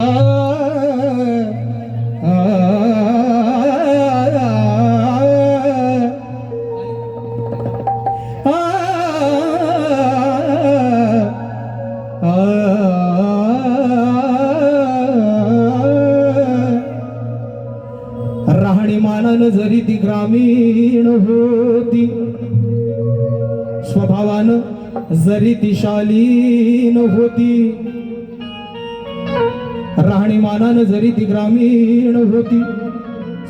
राहणीमानानं जरी ती ग्रामीण होती, स्वभावानं जरी ती शालीन होती, राहणीमानानं जरी ती ग्रामीण होती,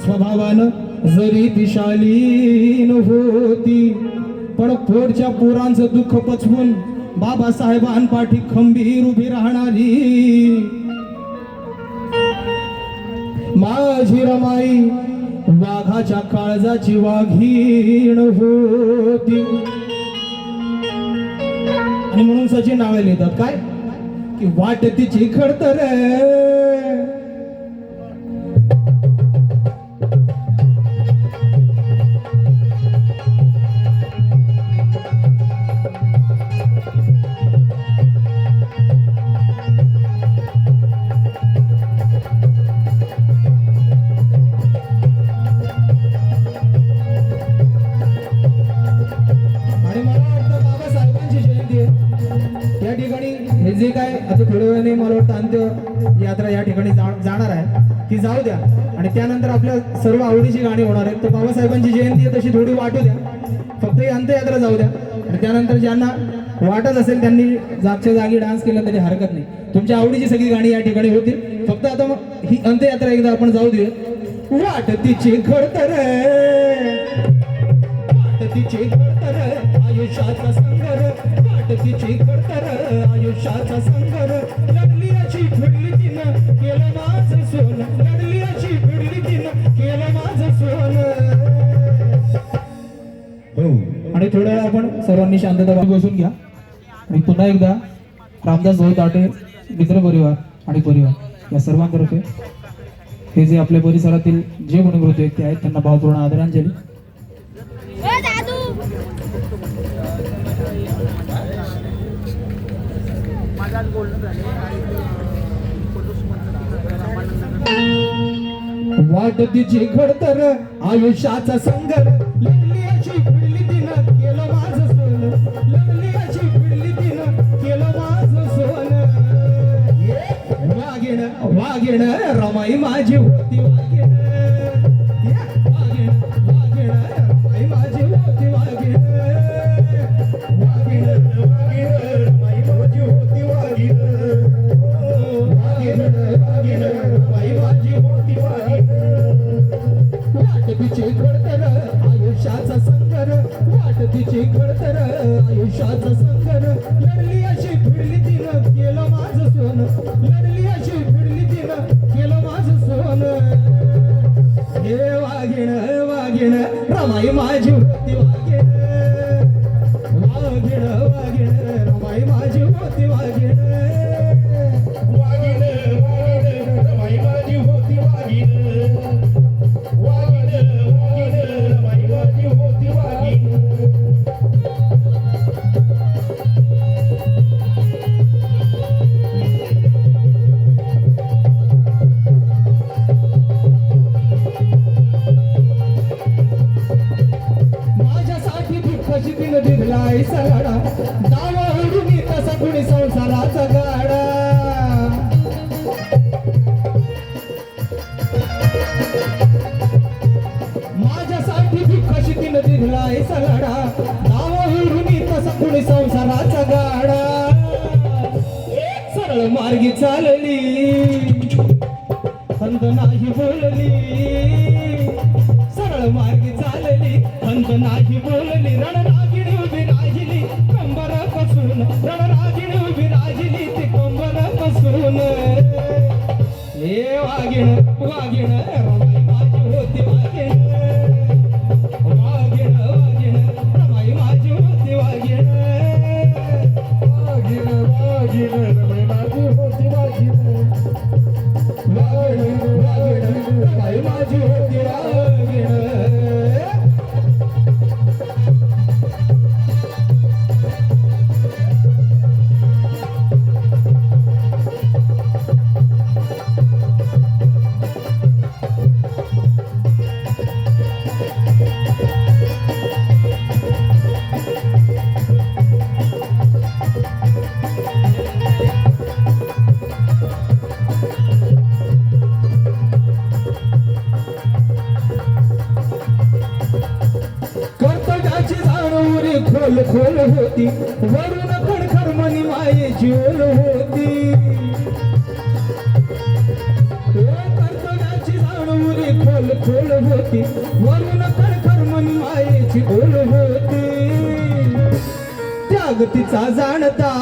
स्वभावानं जरी ती शालीन होती, पण पोटच्या पोरांचं दुःख पचवून बाबासाहेबांपाठी खंबीर उभी राहणारी माझी रमाई वाघाच्या काळजाची वाघीण होती. आणि म्हणून सचिन नावे लिहितात काय की वाट तिची खडतर जे काय आता थोड्या वेळाने मला वाटतं अंत्य यात्रा या ठिकाणी जाणार आहे ती जाऊ द्या. आणि त्यानंतर आपल्या सर्व आवडीची गाणी होणार आहेत. तर बाबासाहेबांची जयंती आहे तशी थोडी वाटू द्या, फक्त ही अंत्ययात्रा जाऊ द्या. आणि त्यानंतर ज्यांना वाटत असेल त्यांनी जागच्या जागी डान्स केला तरी हरकत नाही. तुमच्या आवडीची सगळी गाणी या ठिकाणी होतील. फक्त आता मग ही अंत्ययात्रा एकदा आपण जाऊ देऊया. वाट तिची खडतर वाट तिची खडतर आयुष्याचा संघर, वाट तिची खडतर आयुष्याचा संघर, लढली अशी फिरली तिनं केलं माझं सोन, लढली अशी फिरली तिनं केलं माझं सोन. आणि थोड्या वेळ आपण सर्वांनी शांतता बसून घ्या. आणि पुन्हा एकदा रामदास भाऊ ताटे मित्र परिवार आणि परिवार या सर्वांतर्फे हे जे आपल्या परिसरातील जे कोणी मृत व्यक्ती आहेत त्यांना भावपूर्ण आदरांजली. वाट तिची खडतर आयुष्याचा संघर, लढली अशी फिरली तिनं केलं माझं सोन, लढली अशी फिरली तिनं केलं माझं सोन. वाघीण वाघीण रमाई माझी होती, वाघीण वाघीण वाघीण रमाई माझी होती, वाघीण वाघीण वाघीण रमाई माझी होती, वाघीण वाघीण वाघीण रमाई माझी होती, वाघीण. वाट तिची खडतर आयुष्याचा संघर, वाट तिची खडतर आयुष्याचा संघर, लढली अशी फिरली तिनं केलं माझं सोन, लढली अशी फिरली तिनं केलं माझं सोन. हे वाघीण वाघीण रमाई माझी होती, वाघीण वाघीण वाघीण रमाई माझी होती, वाघीण वाघीण वाघीण रमाई माझी होती, वाघीण वाघीण वाघीण रमाई माझी होती, वाघीण. माझ्यासाठी दुःखाची दिन दिलाय सगाडा, दावा उडून तसा कुणी संसाराचा गाडा. माझ्यासाठी दुःखाची दिन दिलाय सगाडा, दावा उडून तसा कुणी संसाराचा गाडा. सरळ मार्गी चालली खंत नाही बोलली, सरळ मार्गी चालली खंत नाही बोलली, रणरागिणी उभी राहिली कंबर पासून, रणरागिणी उभी राहिली ती कंबर पासून. हे वाघीण वाघीण रमाई माझी होती, वाघीण वाघीण वाघीण रमाई माझी होती, वाघीण वाघीण वाघीण रमाई माझी होती, वाघीण वाघीण वाघीण रमाई माझी होती, वाघीण. होती वरून खडखर मनी मायेची ओल होती कर्तव्याची जाणवली खोल खोल होती वरून खडखर मनी मायेची ओल होती त्याग तिचा जाणता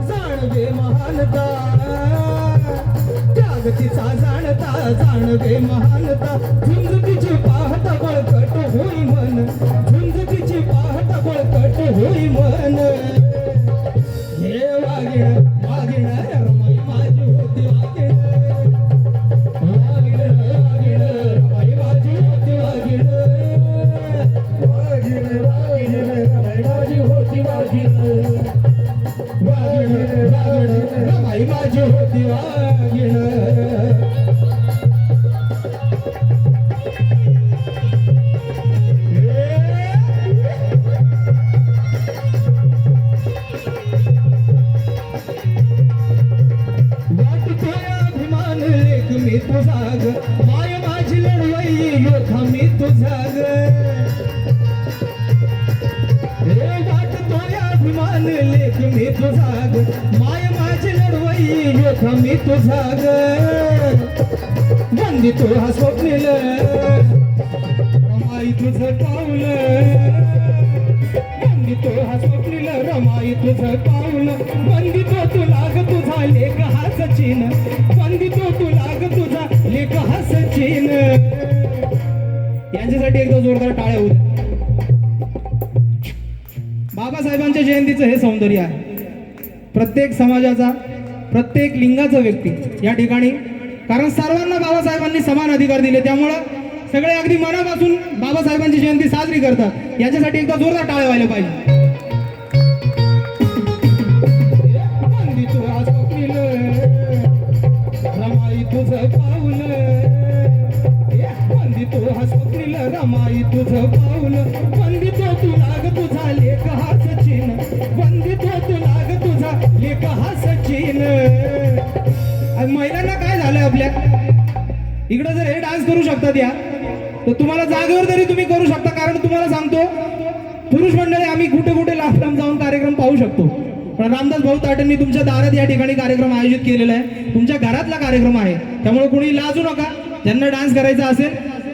जाणवे महानता त्याग तिचा जाणता जाणवे महानता झुंज तिची पाहता बळकट होई मन झुंज तिची पाहता बळकट होई मन हे वागिण वागिण रमाई माझी होती वागिण वागिण वागिण रमाई माझी होती वागिण वागिण वागिण रमाई माझी होती वागिण वागिण वागिण रमाई माझी होती वागिण मी तुझा ग माय माझी लढवई योद्धा मी तुझा ग रे वाटतोय अभिमान लेख मी तुझा ग माय माझी लढवई योद्धा मी तुझा ग वंदी तो हा स्वप्नील रमाई तुझं पाऊल वंदी तो हा स्वप्नील रमाई तुझं पाऊल वंदी तो तुला ग तुझा लेख हा सचिन वंदी तो तुला ग तुझा लेख हा सचिन यांच्यासाठी एकदा जोरदार टाळ्या होऊ द्या. बाबासाहेबांच्या जयंतीचं हे सौंदर्य आहे प्रत्येक समाजाचा प्रत्येक लिंगाचा व्यक्ती या ठिकाणी कारण सर्वांना बाबासाहेबांनी समान अधिकार दिले त्यामुळं सगळे अगदी मनापासून बाबासाहेबांची जयंती साजरी करतात याच्यासाठी एकदा जोरदार टाळ्या व्हायला पाहिजे. वंदी तो हा स्वप्नील रमाई तुझं पाऊल वंदी तो हा स्वप्नील रमाई तुझं पाऊल वंदी तो तुला ग तुझा लेख हा सचिन वंदी तो तुला ग तुझा लेख हा सचिन महिलांना काय झालंय आपल्या इकडे जर हे डान्स करू शकतात या तर तुम्हाला जागेवर तरी तुम्ही करू शकता कारण तुम्हाला सांगतो पुरुष मंडळी आम्ही कुठे कुठे लांब लांब जाऊन कार्यक्रम पाहू शकतो पण रामदास भाऊ ताटेंनी तुमच्या दारात या ठिकाणी कार्यक्रम आयोजित केलेला आहे तुमच्या घरातला कार्यक्रम आहे त्यामुळे कोणी लाजू नका ज्यांना डान्स करायचा असेल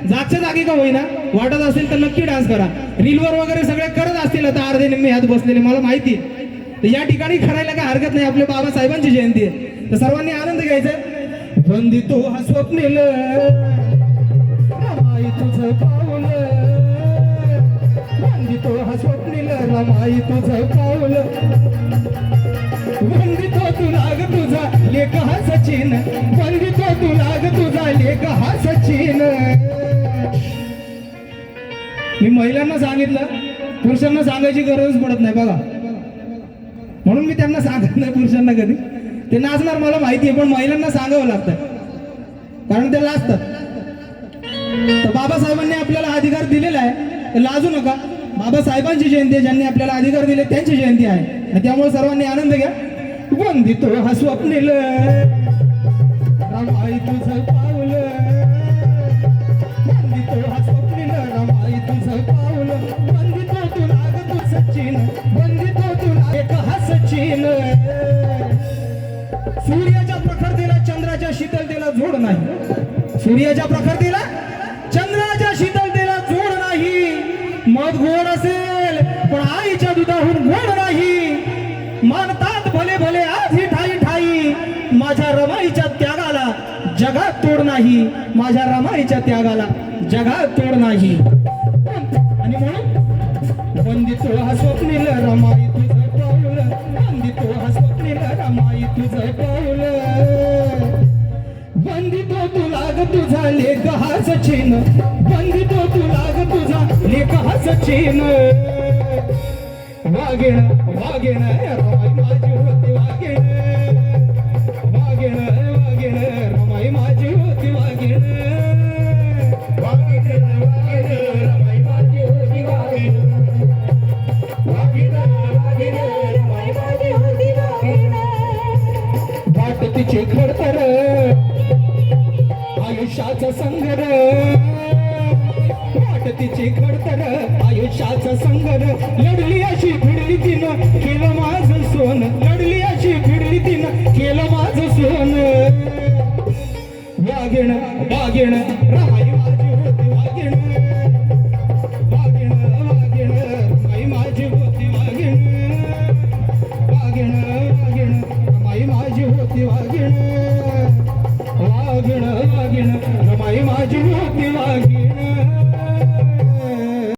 जागच्या जागी का होईना वाटत असेल तर नक्की डान्स करा रीलवर वगैरे सगळे करत असतील आता अर्धे निम्मे हात बसलेले मला माहिती आहे तर या ठिकाणी करायला काय हरकत नाही आपल्या बाबासाहेबांची जयंती आहे तर सर्वांनी आनंद घ्यायचा वंदी तो हा स्वप्नील रमाई तुझं पाऊल वंदी तो हा स्वप्नील रमाई तुझं पाऊल वंदी तो तुला ग तुझा लेख हा सचिन वंदी तो तुला ग तुझा लेख हा सचिन मी महिलांना सांगितलं पुरुषांना सांगायची गरज पडत नाही बघा म्हणून मी त्यांना सांगत नाही पुरुषांना कधी ते नाचणार मला माहिती आहे पण महिलांना सांगावं लागतं कारण ते लाजतात तर बाबासाहेबांनी आपल्याला अधिकार दिलेला आहे तर लाजू नका बाबासाहेबांची जयंती आहे ज्यांनी आपल्याला अधिकार दिले त्यांची जयंती आहे आणि त्यामुळे सर्वांनी आनंद घ्या वंदी तो हा स्वप्नील रमाई तुझं पाऊल वंदी तो हा स्वप्नील रमाई तुझं पाऊल वंदी तो तुला ग तू सचिन वंदी तो तुला एक हा सचिन सूर्याच्या प्रखरतेला चंद्राच्या शीतलतेला जोड नाही सूर्याच्या प्रखरतेला चंद्राच्या शीतलतेला जोड नाही मध गोड असेल पण आईच्या दुधाहून गोड नाही मानतात भले भले आज ही ठाई ठाई माझ्या रमाईच्या त्यागाला जगात तोड नाही माझ्या रमाईच्या त्यागाला जगात तोड नाही आणि म्हणून वंदी तो हा स्वप्नील रमाई तुझं पाऊल वंदी तो हा स्वप्नील रमाई तुझं पाऊल वंदी तो तुला ग तुझा लेख हा सचिन वंदी तो तुला ग तुझा लेख हा सचिन वागिण वागिण रमाई माझी होती वागिण वागिण वागिण रमाई माझी होती वागिण वागिण वागिण रमाई माझी होती वागिण वागिण वागिण रमाई माझी होती वागिण वाट तिची खडतर आयुष्याचा संघर वाट तिची खडतर आयुष्याचा संगर लढली अशी भिडली तिनं केलं माझं सोन लढली अशी भिडली तिनं केलं माझं सोन वागिण वागिण रामाई माझी होती वागिण वागिण वागिण रामाई माझी होती